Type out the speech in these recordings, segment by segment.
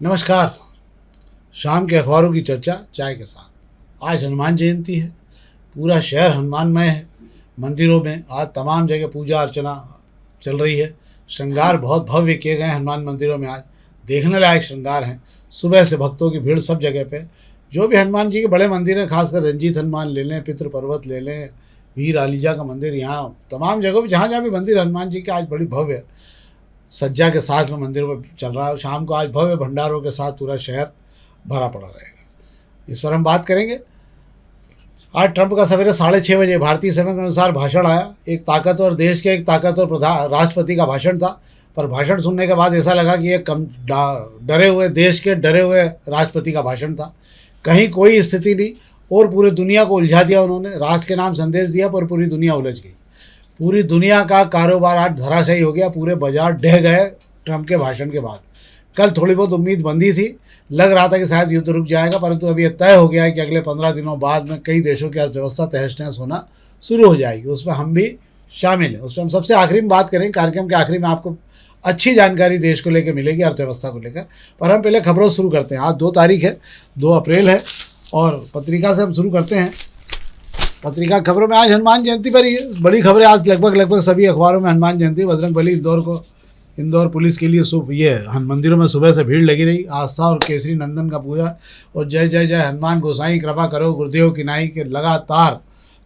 नमस्कार। शाम के अखबारों की चर्चा चाय के साथ। आज हनुमान जयंती है, पूरा शहर हनुमानमय है। मंदिरों में आज तमाम जगह पूजा अर्चना चल रही है। श्रृंगार बहुत भव्य किए गए हैं हनुमान मंदिरों में। आज देखने लायक श्रृंगार हैं। सुबह से भक्तों की भीड़ सब जगह पे। जो भी हनुमान जी के बड़े मंदिर हैं, खासकर रंजीत हनुमान ले लें, पितृ पर्वत ले लें, वीर आलीजा का मंदिर, यहाँ तमाम जगहों पर जहाँ जहाँ भी मंदिर हनुमान जी के आज बड़ी भव्य सज्जा के साथ में मंदिर में चल रहा है। और शाम को आज भव्य भंडारों के साथ पूरा शहर भरा पड़ा रहेगा। इस पर हम बात करेंगे। आज ट्रंप का सवेरे 6:30 बजे भारतीय समय के अनुसार भाषण आया। एक ताकतवर देश के एक ताकतवर राष्ट्रपति का भाषण था, पर भाषण सुनने के बाद ऐसा लगा कि ये डरे हुए देश के डरे हुए राष्ट्रपति का भाषण था। कहीं कोई स्थिति नहीं और पूरी दुनिया को उलझा दिया उन्होंने। राष्ट्र के नाम संदेश दिया पर पूरी दुनिया उलझ गई। पूरी दुनिया का कारोबार आज धराशायी हो गया। पूरे बाजार ढह गए ट्रंप के भाषण के बाद। कल थोड़ी बहुत उम्मीद बंधी थी, लग रहा था कि शायद युद्ध रुक जाएगा, परंतु अभी यह तय हो गया है कि अगले 15 दिनों बाद में कई देशों की अर्थव्यवस्था तहस नहस होना शुरू हो जाएगी। उसमें हम भी शामिल हैं। उसमें हम सबसे आखिरी में बात करेंगे। कार्यक्रम के आखिरी में आपको अच्छी जानकारी देश को लेकर मिलेगी, अर्थव्यवस्था को लेकर। पर हम पहले खबरों से शुरू करते हैं। आज 2 तारीख है, 2 अप्रैल है और पत्रिका से हम शुरू करते हैं। पत्रिका खबरों में आज हनुमान जयंती पर ही बड़ी खबरें। आज लगभग सभी अखबारों में हनुमान जयंती। बजरंगबली इंदौर पुलिस के लिए मंदिरों में सुबह से भीड़ लगी रही। आस्था और केसरी नंदन का पूजा और जय जय जय हनुमान गोसाई कृपा करो गुरुदेव की नाई के लगातार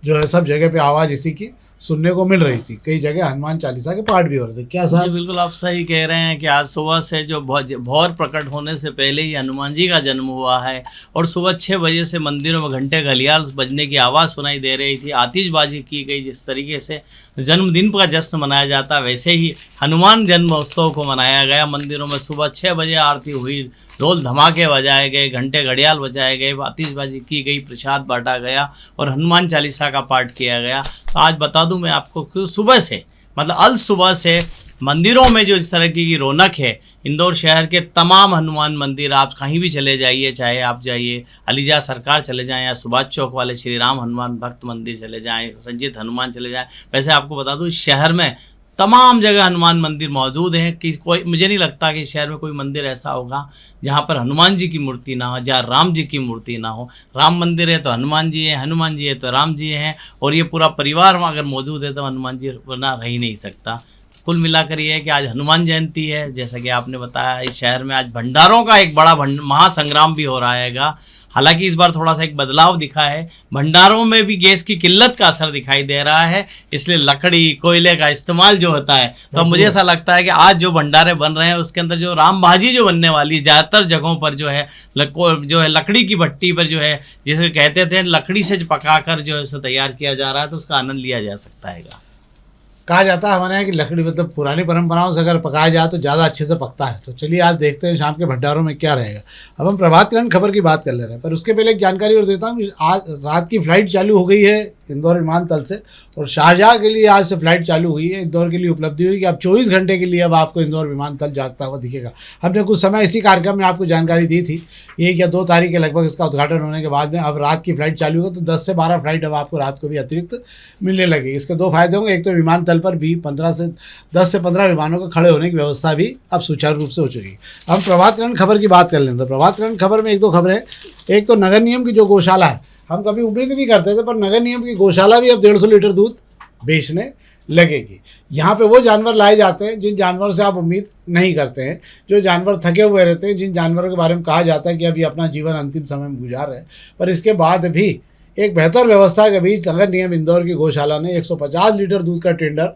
जो है सब जगह पे आवाज़ इसी की सुनने को मिल रही थी। कई जगह हनुमान चालीसा के पाठ भी हो रहे थे। क्या साहब? बिल्कुल आप सही कह रहे हैं कि आज सुबह से जो भौर प्रकट होने से पहले ही हनुमान जी का जन्म हुआ है और सुबह 6 बजे से मंदिरों में घंटे घड़ियाल बजने की आवाज़ सुनाई दे रही थी। आतिशबाजी की गई। जिस तरीके से जन्मदिन का जश्न मनाया जाता वैसे ही हनुमान जन्म उत्सव को मनाया गया। मंदिरों में सुबह 6 बजे आरती हुई, ढोल धमाके बजाए गए, घंटे घड़ियाल बजाए गए, आतिशबाजी की गई, प्रसाद बांटा गया और हनुमान चालीसा का पाठ किया गया। तो आज बता दूं मैं आपको कि सुबह से अल सुबह से मंदिरों में जो इस तरह की रौनक है। इंदौर शहर के तमाम हनुमान मंदिर आप कहीं भी चले जाइए, चाहे आप जाइए अलीजा सरकार चले जाएं या सुभाष चौक वाले श्री राम हनुमान भक्त मंदिर चले जाएं, रंजीत हनुमान चले जाएं। वैसे आपको बता दूं शहर में तमाम जगह हनुमान मंदिर मौजूद हैं कि कोई मुझे नहीं लगता कि शहर में कोई मंदिर ऐसा होगा जहाँ पर हनुमान जी की मूर्ति ना हो, जहाँ राम जी की मूर्ति ना हो। राम मंदिर है तो हनुमान जी है, हनुमान जी है तो राम जी हैं और ये पूरा परिवार में अगर मौजूद है तो हनुमान जी वरना रह ही नहीं सकता। कुल मिलाकर ये है कि आज हनुमान जयंती है। जैसा कि आपने बताया इस शहर में आज भंडारों का एक बड़ा महासंग्राम भी हो रहा हैगा। हालांकि इस बार थोड़ा सा एक बदलाव दिखा है। भंडारों में भी गैस की किल्लत का असर दिखाई दे रहा है, इसलिए लकड़ी कोयले का इस्तेमाल जो होता है तो मुझे ऐसा लगता है कि आज जो भंडारे बन रहे हैं उसके अंदर जो राम भाजी जो बनने वाली ज़्यादातर जगहों पर जो है लकड़ी की भट्टी पर जो है जिसे कहते थे लकड़ी से पकाकर जो है उसे तैयार किया जा रहा है तो उसका आनंद लिया जा सकता है। कहा जाता है हमारे यहाँ कि लकड़ी पुरानी परंपराओं से अगर पकाया जाए तो ज़्यादा अच्छे से पकता है। तो चलिए आज देखते हैं शाम के भंडारों में क्या रहेगा। अब हम प्रभात खबर खबर की बात कर ले रहे हैं, पर उसके पहले एक जानकारी और देता हूँ। आज रात की फ़्लाइट चालू हो गई है इंदौर विमानतल से और शारजाह के लिए आज से फ़्लाइट चालू हुई है। इंदौर के लिए उपलब्धि हुई कि अब 24 घंटे के लिए अब आपको इंदौर विमानतल जागता हुआ दिखेगा। हमने कुछ समय इसी कार्यक्रम में आपको जानकारी दी थी, 1 या 2 तारीख के लगभग इसका उद्घाटन होने के बाद में अब रात की फ़्लाइट चालू होगा तो 10 से 12 फ़्लाइट अब आपको रात को भी अतिरिक्त मिलने लगेगी। इसके 2 फायदे होंगे। एक तो विमानतल पर भी 10 से 15 विमानों के खड़े होने की व्यवस्था भी अब सुचारू रूप से हो चुकी है। हम प्रभात खबर की बात कर लें तो प्रभात खबर में 1-2 खबरें। एक तो नगर निगम की जो गौशाला है, हम कभी उम्मीद नहीं करते थे, पर नगर निगम की गौशाला भी अब 150 लीटर दूध बेचने लगेगी। यहाँ पे वो जानवर लाए जाते हैं जिन जानवरों से आप उम्मीद नहीं करते हैं, जो जानवर थके हुए रहते हैं, जिन जानवरों के बारे में कहा जाता है कि अभी अपना जीवन अंतिम समय में गुजार रहे हैं। पर इसके बाद भी एक बेहतर व्यवस्था के बीच नगर निगम इंदौर की गौशाला ने 150 लीटर दूध का टेंडर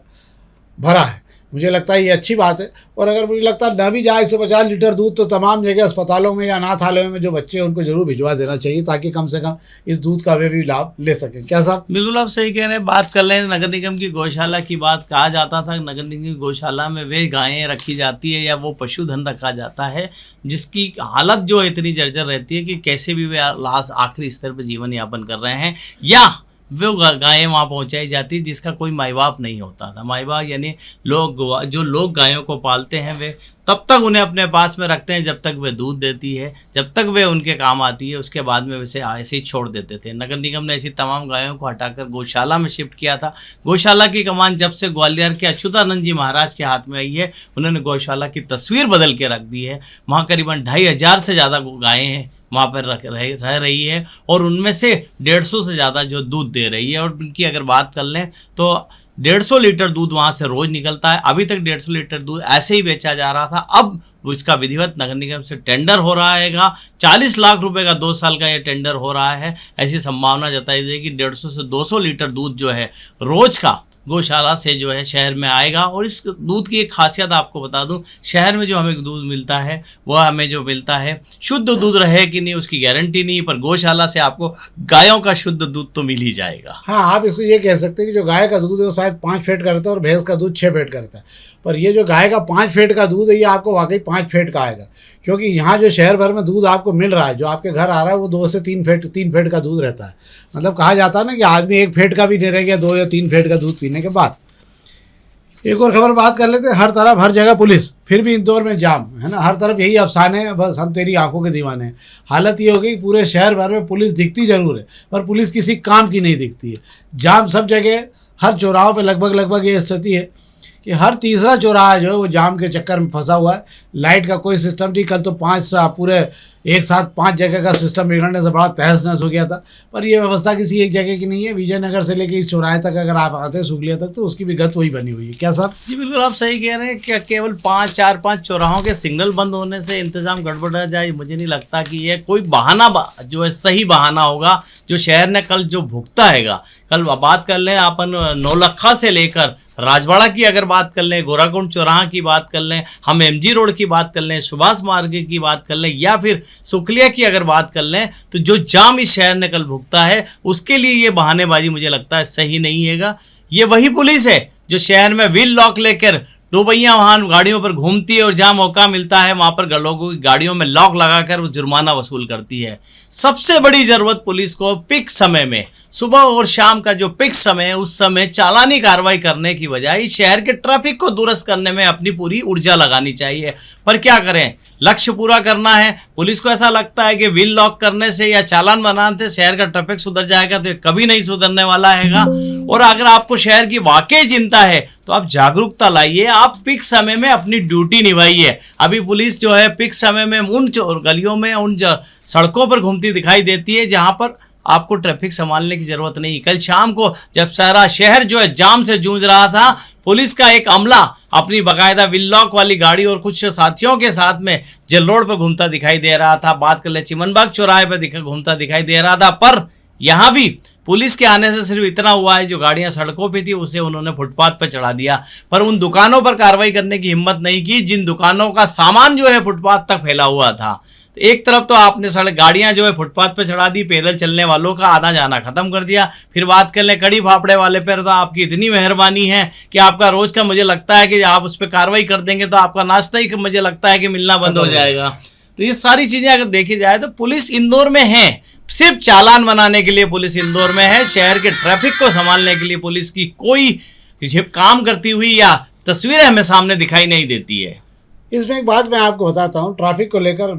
भरा है। मुझे लगता है ये अच्छी बात है। और अगर मुझे लगता है ना भी जाए 150 लीटर दूध तो तमाम जगह अस्पतालों में या अनाथालयों में जो बच्चे हैं उनको जरूर भिजवा देना चाहिए ताकि कम से कम इस दूध का वे भी लाभ ले सकें। क्या साहब? बिल्कुल आप सही कह रहे हैं। बात कर रहे हैं नगर निगम की गौशाला की बात। कहा जाता था नगर निगम की गौशाला में वे गायें रखी जाती है या वो पशुधन रखा जाता है जिसकी हालत जो इतनी जर्जर रहती है कि कैसे भी वे आखिरी स्तर पर जीवन यापन कर रहे हैं या वो गायें वहाँ पहुँचाई जाती जिसका कोई माई बाप नहीं होता था। माई बाप यानी जो लोग गायों को पालते हैं वे तब तक उन्हें अपने पास में रखते हैं जब तक वे दूध देती है, जब तक वे उनके काम आती है, उसके बाद में वैसे ऐसे ही छोड़ देते थे। नगर निगम ने ऐसी तमाम गायों को हटाकर गौशाला में शिफ्ट किया था। गौशाला की कमान जब से ग्वालियर के अच्युतानंद जी महाराज के हाथ में आई है, उन्होंने गौशाला की तस्वीर बदल के रख दी है। वहाँ करीबन 2500 से ज़्यादा गायें हैं वहाँ पर रह रही है और उनमें से 150 से ज़्यादा जो दूध दे रही है। और उनकी अगर बात कर लें तो 150 लीटर दूध वहाँ से रोज़ निकलता है। अभी तक 150 लीटर दूध ऐसे ही बेचा जा रहा था। अब इसका विधिवत नगर निगम से टेंडर हो रहा है। 40 लाख रुपए का 2 साल का ये टेंडर हो रहा है। ऐसी संभावना जताई गई कि 150 से 200 लीटर दूध जो है रोज़ का गौशाला से जो है शहर में आएगा। और इस दूध की एक खासियत आपको बता दूं, शहर में जो हमें दूध मिलता है वह हमें जो मिलता है शुद्ध दूध रहे कि नहीं उसकी गारंटी नहीं, पर गौशाला से आपको गायों का शुद्ध दूध तो मिल ही जाएगा। हाँ, आप इसको ये कह सकते हैं कि जो गाय का दूध है वो शायद 5 फेट का रहता है और भैंस का दूध 6 फेट का रहता है, पर ये जो गाय का 5 फेट का दूध है ये आपको वाकई 5 फेट का आएगा। क्योंकि यहाँ जो शहर भर में दूध आपको मिल रहा है, जो आपके घर आ रहा है वो 2 से 3 फेट का दूध रहता है। मतलब कहा जाता है ना कि आदमी 1 फेट का भी नहीं रह गया 2 या 3 फेट का दूध पीने के बाद। एक और खबर बात कर लेते हैं। हर तरफ हर जगह पुलिस, फिर भी इंदौर में जाम है ना। हर तरफ यही अफसाने हैं, बस हम तेरी आंखों के दीवाने हैं। हालत ये हो गई पूरे शहर भर में पुलिस दिखती जरूर है पर पुलिस किसी काम की नहीं दिखती है। जाम सब जगह, हर चौराहों पे लगभग ये स्थिति है कि हर तीसरा चौराहा जो है वो जाम के चक्कर में फंसा हुआ है। लाइट का कोई सिस्टम नहीं। कल तो 5 जगह का सिस्टम बिगड़ने से बड़ा तहस नहस हो गया था, पर यह व्यवस्था किसी एक जगह की नहीं है। विजयनगर से लेकर इस चौराहे तक अगर आप आते हैं सुगलिया तक तो उसकी भी गत वही बनी हुई है। क्या साहब? जी बिल्कुल, आप सही कह रहे हैं। क्या केवल 4-5 चौराहों के सिग्नल बंद होने से इंतजाम गड़बड़ा जाए? मुझे नहीं लगता कि यह कोई बहाना जो है सही बहाना होगा जो शहर ने कल जो भुगता हैगा। कल बात कर लें अपन नौलखा से लेकर राजवाड़ा की अगर बात कर लें, गोराकुंड चौराहा की बात कर लें, हम MG रोड की बात कर लें, सुभाष मार्ग की बात कर लें या फिर सुखलिया की अगर बात कर लें, तो जो जाम इस शहर ने कल भुगता है उसके लिए ये बहानेबाजी मुझे लगता है सही नहीं हैगा। ये वही पुलिस है जो शहर में व्हील लॉक लेकर 2 पहिया वाहन गाड़ियों पर घूमती है और जहाँ मौका मिलता है वहाँ पर लोगों की गाड़ियों में लॉक लगाकर वो जुर्माना वसूल करती है। सबसे बड़ी ज़रूरत पुलिस को पिक समय में, सुबह और शाम का जो पिक समय है उस समय चालानी कार्रवाई करने की बजाय शहर के ट्रैफिक को दुरुस्त करने में अपनी पूरी ऊर्जा लगानी चाहिए। पर क्या करें, लक्ष्य पूरा करना है। पुलिस को ऐसा लगता है कि व्हील लॉक करने से या चालान बनाने से शहर का ट्रैफिक सुधर जाएगा, तो ये कभी नहीं सुधरने वाला हैगा। और अगर आपको शहर की वाकई चिंता है तो आप जागरूकता लाइए, आप पिक समय में अपनी ड्यूटी निभाइए। अभी पुलिस जो है पिक समय में उन गलियों में, उन सड़कों पर घूमती दिखाई देती है जहां पर आपको ट्रैफिक संभालने की जरूरत नहीं। कल शाम को जब सारा शहर जो है जाम से जूझ रहा था, पुलिस का एक अमला अपनी बाकायदा व्हील लॉक वाली गाड़ी और कुछ साथियों के साथ में जेल रोड पर घूमता दिखाई दे रहा था। बात कर ले चिमनबाग चौराहे पर घूमता दिखाई दे रहा था। पर यहाँ भी पुलिस के आने से सिर्फ इतना हुआ है, जो गाड़ियां सड़कों पे थी उसे उन्होंने फुटपाथ पर चढ़ा दिया, पर उन दुकानों पर कार्रवाई करने की हिम्मत नहीं की जिन दुकानों का सामान जो है फुटपाथ तक फैला हुआ था। तो एक तरफ तो आपने सड़क गाड़ियां जो है फुटपाथ पर चढ़ा दी, पैदल चलने वालों का आना जाना खत्म कर दिया। फिर बात कर लें कड़ी फाफड़े वाले पर, तो आपकी इतनी मेहरबानी है कि आपका रोज का मुझे लगता है कि आप उस पर कार्रवाई कर देंगे तो आपका नाश्ता ही मुझे लगता है कि मिलना बंद हो जाएगा। तो ये सारी चीजें अगर देखी जाए तो पुलिस इंदौर में है, सिर्फ चालान बनाने के लिए पुलिस इंदौर में है। शहर के ट्रैफिक को संभालने के लिए पुलिस की कोई काम करती हुई या तस्वीरें हमें सामने दिखाई नहीं देती है। इसमें एक बात मैं आपको बताता हूँ ट्रैफिक को लेकर।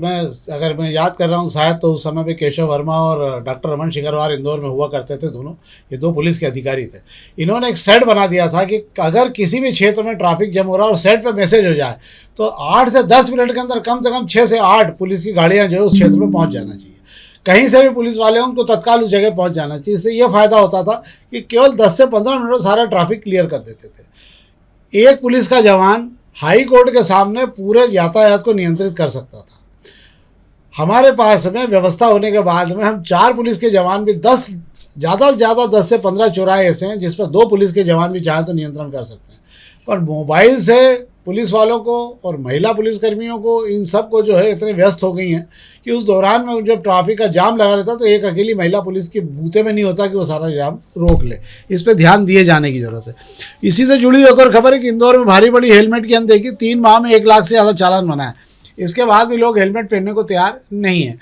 अगर मैं याद कर रहा हूँ शायद तो उस समय पे केशव वर्मा और डॉक्टर रमन शिकरवार इंदौर में हुआ करते थे। दोनों ये 2 पुलिस के अधिकारी थे। इन्होंने एक सेट बना दिया था कि अगर किसी भी क्षेत्र में ट्रैफिक जम हो रहा है और सेट पे मैसेज हो जाए तो 8 से 10 मिनट के अंदर कम से कम 6 से 8 पुलिस की गाड़ियाँ जो है उस क्षेत्र में पहुँच जाना चाहिए। कहीं से भी पुलिस वाले हैं उनको तत्काल उस जगह पहुँच जाना चाहिए। इससे ये फ़ायदा होता था कि केवल 10 से 15 मिनट में सारा ट्रैफिक क्लियर कर देते थे। एक पुलिस का जवान हाई कोर्ट के सामने पूरे यातायात को नियंत्रित कर सकता था। हमारे पास में व्यवस्था होने के बाद में हम 4 पुलिस के जवान भी ज़्यादा से ज़्यादा 10 से 15 चौराहे ऐसे हैं जिस पर 2 पुलिस के जवान भी चाहे तो नियंत्रण कर सकते हैं। पर मोबाइल से पुलिस वालों को और महिला पुलिसकर्मियों को, इन सब को जो है इतने व्यस्त हो गई हैं कि उस दौरान में जब ट्रैफिक का जाम लगा रहता तो एक अकेली महिला पुलिस के बूते में नहीं होता कि वो सारा जाम रोक ले। इस पर ध्यान दिए जाने की ज़रूरत है। इसी से जुड़ी एक और खबर है कि इंदौर में भारी बड़ी हेलमेट की अनदेखी, 3 माह में 1 लाख से ज़्यादा चालान बना है। इसके बाद भी लोग हेलमेट पहनने को तैयार नहीं है।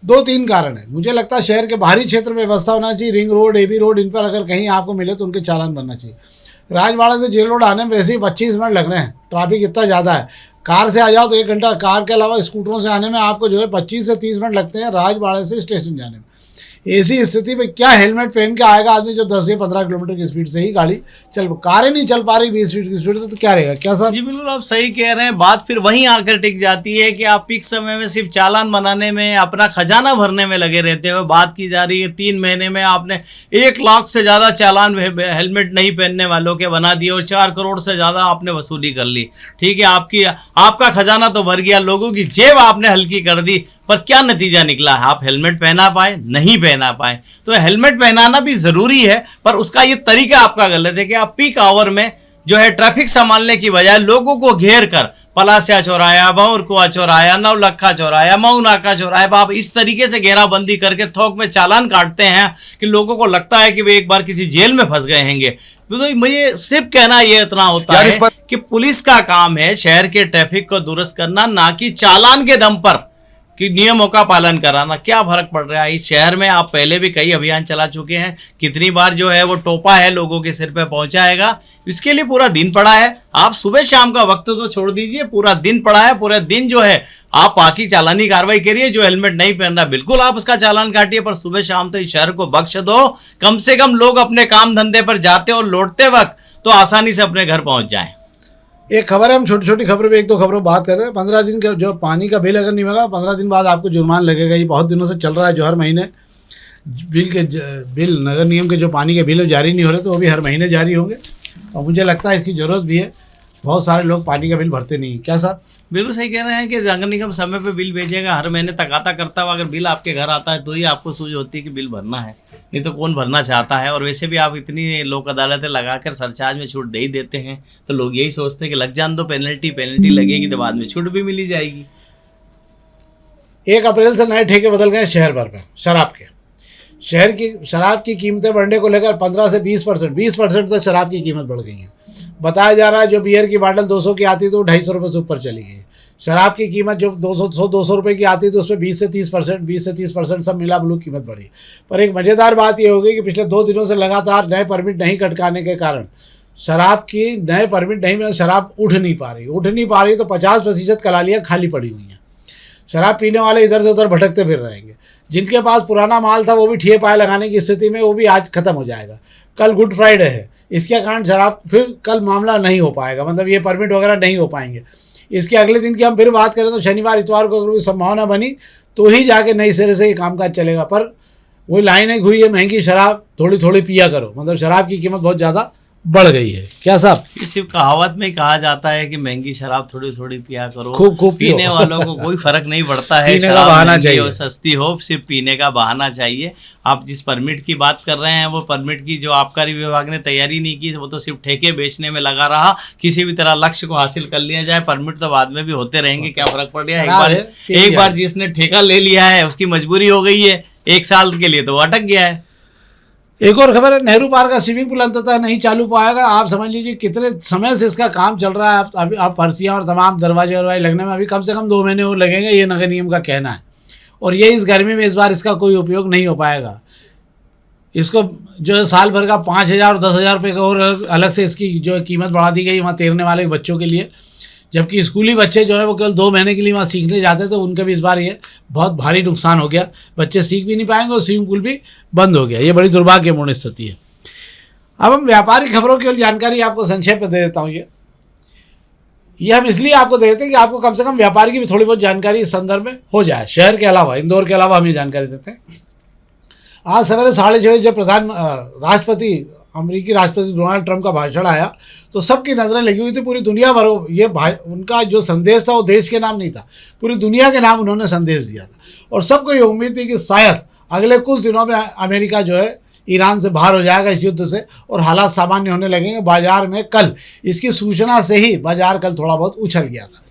2-3 कारण है। मुझे लगता है शहर के बाहरी क्षेत्र में व्यवस्था होना चाहिए, रिंग रोड, एबी रोड, इन पर अगर कहीं आपको मिले तो उनके चालान बनना चाहिए। राजवाड़ा से जेल रोड आने में वैसे ही 25 मिनट लग रहे हैं, ट्रैफिक इतना ज़्यादा है। कार से आ जाओ तो 1 घंटा, कार के अलावा स्कूटरों से आने में आपको जो है 25 से 30 मिनट लगते हैं राजवाड़े से स्टेशन जाने में। ऐसी स्थिति में क्या हेलमेट पहन के आएगा आदमी जो 10 या 15 किलोमीटर की स्पीड से ही गाड़ी चल, कारें नहीं चल पा रही 20 फीट की स्पीड से, तो क्या रहेगा? क्या सर? जी बिल्कुल आप सही कह रहे हैं। बात फिर वहीं आकर टिक जाती है कि आप पीक समय में सिर्फ चालान बनाने में, अपना खजाना भरने में लगे रहते हो। बात की जा रही है 3 महीने में आपने 1 लाख से ज़्यादा चालान हेलमेट नहीं पहनने वालों के बना दिए और 4 करोड़ से ज़्यादा आपने वसूली कर ली। ठीक है, आपका खजाना तो भर गया, लोगों की जेब आपने हल्की कर दी, पर क्या नतीजा निकला है? आप हेलमेट पहना पाए? नहीं पहना पाए। तो हेलमेट पहनाना भी ज़रूरी है, पर उसका ये तरीका आपका गलत है कि आप पीक आवर में जो है ट्रैफिक संभालने की बजाय लोगों को घेर कर पलासिया चौराया, भंवरकुआ चौराया, नवलखा चौराया, मऊ नाका चौराया, आप इस तरीके से घेराबंदी करके थोक में चालान काटते हैं कि लोगों को लगता है कि वे एक बार किसी जेल में फंस गए हैंगे। तो मुझे सिर्फ कहना ये इतना होता है कि पुलिस का काम है शहर के ट्रैफिक को दुरुस्त करना, ना कि चालान के दम पर कि नियमों का पालन कराना। क्या फर्क पड़ रहा है इस शहर में? आप पहले भी कई अभियान चला चुके हैं, कितनी बार जो है वो टोपा है लोगों के सिर पे पहुंचाएगा, इसके लिए पूरा दिन पड़ा है। आप सुबह शाम का वक्त तो छोड़ दीजिए, पूरा दिन पड़ा है। पूरे दिन जो है आप बाकी चालानी कार्रवाई करिए। जो हेलमेट नहीं पहन रहा बिल्कुल आप उसका चालान काटिए, पर सुबह शाम तो इस शहर को बख्श दो। कम से कम लोग अपने काम धंधे पर जाते और लौटते वक्त तो आसानी से अपने घर पहुंच जाए। एक खबर है, हम छोटी छोटी खबरों पे 1-2 खबरों बात कर रहे हैं। 15 दिन का जो पानी का बिल अगर नहीं मिला, 15 दिन बाद आपको जुर्माना लगेगा। ये बहुत दिनों से चल रहा है, जो हर महीने बिल नगर निगम के जो पानी के बिल जारी नहीं हो रहे, तो वो भी हर महीने जारी होंगे। और मुझे लगता है इसकी ज़रूरत भी है, बहुत सारे लोग पानी का बिल भरते नहीं। क्या साहब? बिल्कुल सही कह रहे हैं कि नगर निगम समय पे बिल भेजेगा, हर महीने तकाता करता हुआ अगर बिल आपके घर आता है तो ही आपको सूझ होती है कि बिल भरना है, नहीं तो कौन भरना चाहता है। और वैसे भी आप इतनी लोक अदालतें लगाकर सरचार्ज में छूट दे ही देते हैं, तो लोग यही सोचते हैं कि लग जान दो, पेनल्टी लगेगी तो बाद में छूट भी मिली जाएगी। 1 अप्रैल से नए ठेके बदल गए शहर भर में शराब के। शहर की शराब की कीमतें बढ़ने को लेकर 15 से 20% तक शराब की कीमत बढ़ गई है। बताया जा रहा है जो बियर की बाटल 200 की आती तो 250 रुपये से ऊपर चली गई। शराब की कीमत जो 200 रुपये की आती तो उसमें 20 से 30% सब मिला ब्लू कीमत बढ़ी। पर एक मज़ेदार बात यह हो गई कि पिछले 2 दिनों से लगातार नए परमिट नहीं कटकाने के कारण शराब की नए परमिट नहीं मिले, शराब उठ नहीं पा रही तो 50% कलालियाँ खाली पड़ी हुई हैं। शराब पीने वाले इधर से उधर भटकते फिर रहेंगे। जिनके पास पुराना माल था वो भी ठिए पाए लगाने की स्थिति में, वो भी आज ख़त्म हो जाएगा। कल गुड फ्राइडे है, इसके कारण शराब फिर कल मामला नहीं हो पाएगा, मतलब ये परमिट वगैरह नहीं हो पाएंगे। इसके अगले दिन की हम फिर बात करें तो शनिवार इतवार को अगर कोई संभावना बनी तो ही जाके नई सिरे से ये कामकाज चलेगा। पर वही लाइन एक हुई है, महंगी शराब थोड़ी थोड़ी पिया करो, मतलब शराब की कीमत बहुत ज़्यादा बढ़ गई है। क्या साहब? ये सिर्फ कहावत में ही कहा जाता है कि महंगी शराब थोड़ी थोड़ी पिया करो, खूब पीने वालों को कोई फर्क नहीं पड़ता है। शराब महंगी हो सस्ती हो, सिर्फ पीने का बहाना चाहिए। आप जिस परमिट की बात कर रहे हैं वो परमिट की जो आबकारी विभाग ने तैयारी नहीं की, वो तो सिर्फ ठेके बेचने में लगा रहा। किसी भी तरह लक्ष्य को हासिल कर लिया जाए, परमिट तो बाद में भी होते रहेंगे, क्या फर्क पड़ रहा है? एक बार जिसने ठेका ले लिया है उसकी मजबूरी हो गई है, 1 साल के लिए तो अटक गया है। एक और खबर है, नेहरू पार्क का स्विमिंग पूल अंततः नहीं चालू पाएगा। आप समझ लीजिए कितने समय से इसका काम चल रहा है। अब फर्शियाँ और तमाम दरवाजे वरवाजे लगने में अभी कम से कम 2 महीने और लगेंगे, ये नगर निगम का कहना है। और ये इस गर्मी में इस बार इसका कोई उपयोग नहीं हो पाएगा। इसको जो है साल भर का 5,000 और 10,000 रुपये का और अलग से इसकी जो कीमत बढ़ा दी गई वहाँ तैरने वाले बच्चों के लिए, जबकि स्कूली बच्चे जो है वो केवल 2 महीने के लिए वहाँ सीखने जाते हैं, तो उनका भी इस बार ये बहुत भारी नुकसान हो गया। बच्चे सीख भी नहीं पाएंगे और स्विमिंग पूल भी बंद हो गया। ये बड़ी दुर्भाग्यपूर्ण स्थिति है। अब हम व्यापारिक खबरों की जानकारी आपको संक्षेप में दे देता हूँ। ये हम इसलिए आपको दे देते हैं कि आपको कम से कम व्यापार की भी थोड़ी बहुत जानकारी इस संदर्भ में हो जाए। शहर के अलावा, इंदौर के अलावा हम ये जानकारी देते हैं। आज सवेरे 6:30 बजे जब अमेरिकी राष्ट्रपति डोनाल्ड ट्रंप का भाषण आया तो सबकी नज़रें लगी हुई थी, पूरी दुनिया भर। ये उनका जो संदेश था वो देश के नाम नहीं था, पूरी दुनिया के नाम उन्होंने संदेश दिया था। और सबको ये उम्मीद थी कि शायद अगले कुछ दिनों में अमेरिका जो है ईरान से बाहर हो जाएगा इस युद्ध से और हालात सामान्य होने लगेंगे। बाजार में कल इसकी सूचना से ही बाजार कल थोड़ा बहुत उछल गया था,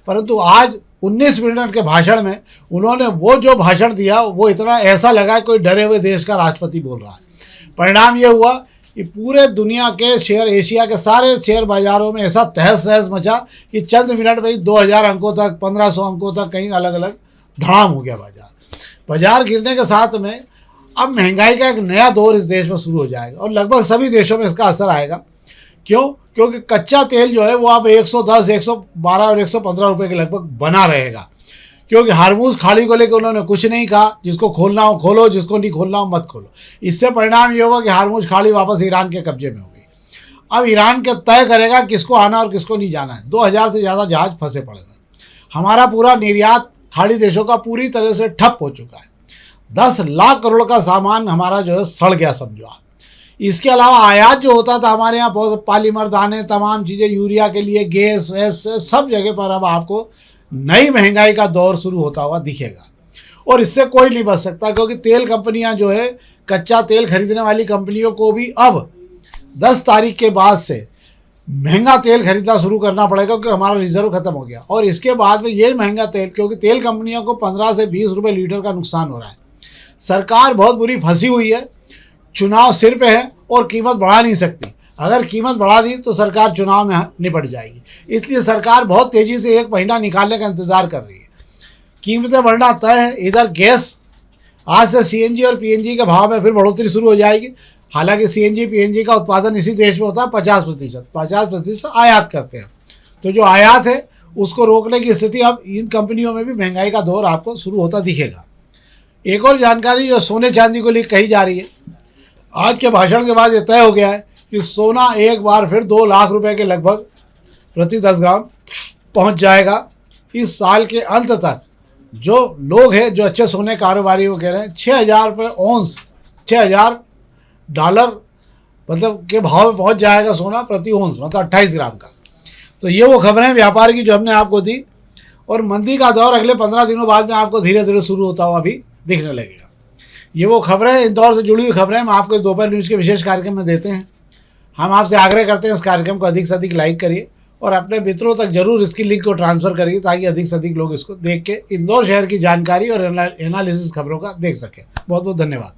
परंतु आज 19 मिनट के भाषण में उन्होंने वो जो भाषण दिया वो इतना ऐसा लगा कोई डरे हुए देश का राष्ट्रपति बोल रहा है। परिणाम ये हुआ कि पूरे दुनिया के शेयर, एशिया के सारे शेयर बाज़ारों में ऐसा तहस नहस मचा कि चंद मिनट में ही 2000 अंकों तक, 1500 अंकों तक कहीं अलग अलग धड़ाम हो गया बाजार। बाजार गिरने के साथ में अब महंगाई का एक नया दौर इस देश में शुरू हो जाएगा और लगभग सभी देशों में इसका असर आएगा। क्यों? क्योंकि कच्चा तेल जो है वो अब 110, 112 और 115 रुपये के लगभग बना रहेगा, क्योंकि हार्मूज खाड़ी को लेकर उन्होंने कुछ नहीं कहा। जिसको खोलना हो खोलो, जिसको नहीं खोलना हो मत खोलो। इससे परिणाम ये होगा कि हार्मूज खाड़ी वापस ईरान के कब्जे में होगी। अब ईरान के तय करेगा किसको आना और किसको नहीं जाना है। 2000 से ज़्यादा जहाज फंसे पड़े हैं। हमारा पूरा निर्यात खाड़ी देशों का पूरी तरह से ठप हो चुका है। 10 लाख करोड़ का सामान हमारा जो है सड़ गया समझो आप। इसके अलावा आयात जो होता था हमारे यहाँ बहुत पॉलीमर, दाने, तमाम चीज़ें, यूरिया के लिए गैस वैस सब जगह पर अब आपको नई महंगाई का दौर शुरू होता हुआ दिखेगा। और इससे कोई नहीं बच सकता, क्योंकि तेल कंपनियां जो है कच्चा तेल खरीदने वाली कंपनियों को भी अब 10 तारीख के बाद से महंगा तेल खरीदना शुरू करना पड़ेगा, क्योंकि हमारा रिजर्व खत्म हो गया। और इसके बाद में ये महंगा तेल, क्योंकि तेल कंपनियों को 15 से 20 रुपये लीटर का नुकसान हो रहा है। सरकार बहुत बुरी फंसी हुई है, चुनाव सिर पे है और कीमत बढ़ा नहीं सकती। अगर कीमत बढ़ा दी तो सरकार चुनाव में निपट जाएगी। इसलिए सरकार बहुत तेज़ी से 1 महीना निकालने का इंतज़ार कर रही है। कीमतें बढ़ना तय है। इधर गैस, आज से सीएनजी और पीएनजी के भाव में फिर बढ़ोतरी शुरू हो जाएगी। हालांकि सीएनजी पीएनजी का उत्पादन इसी देश में होता है 50% आयात करते हैं। तो जो आयात है उसको रोकने की स्थिति अब इन कंपनियों में भी महंगाई का दौर आपको शुरू होता दिखेगा। एक और जानकारी जो सोने चांदी को लेकर कही जा रही है, आज के भाषण के बाद ये तय हो गया है कि सोना एक बार फिर 2 लाख रुपए के लगभग प्रति 10 ग्राम पहुंच जाएगा। इस साल के अंत तक जो लोग हैं, जो अच्छे सोने कारोबारी वो कह रहे हैं 6,000 रुपये औंस, $6,000 मतलब के भाव में पहुंच जाएगा सोना प्रति औंस, मतलब 28 ग्राम का। तो ये वो खबरें व्यापार की जो हमने आपको दी। और मंदी का दौर अगले 15 दिनों बाद में आपको धीरे धीरे शुरू होता हुआ भी दिखने लगेगा। ये वो खबरें, इंदौर से जुड़ी हुई खबरें हम आपको दोपहर न्यूज़ के विशेष कार्यक्रम में देते हैं। हम आपसे आग्रह करते हैं इस कार्यक्रम को अधिक से अधिक लाइक करिए और अपने मित्रों तक जरूर इसकी लिंक को ट्रांसफ़र करिए, ताकि अधिक से अधिक लोग इसको देख के इंदौर शहर की जानकारी और एनालिसिस खबरों का देख सकें। बहुत बहुत धन्यवाद।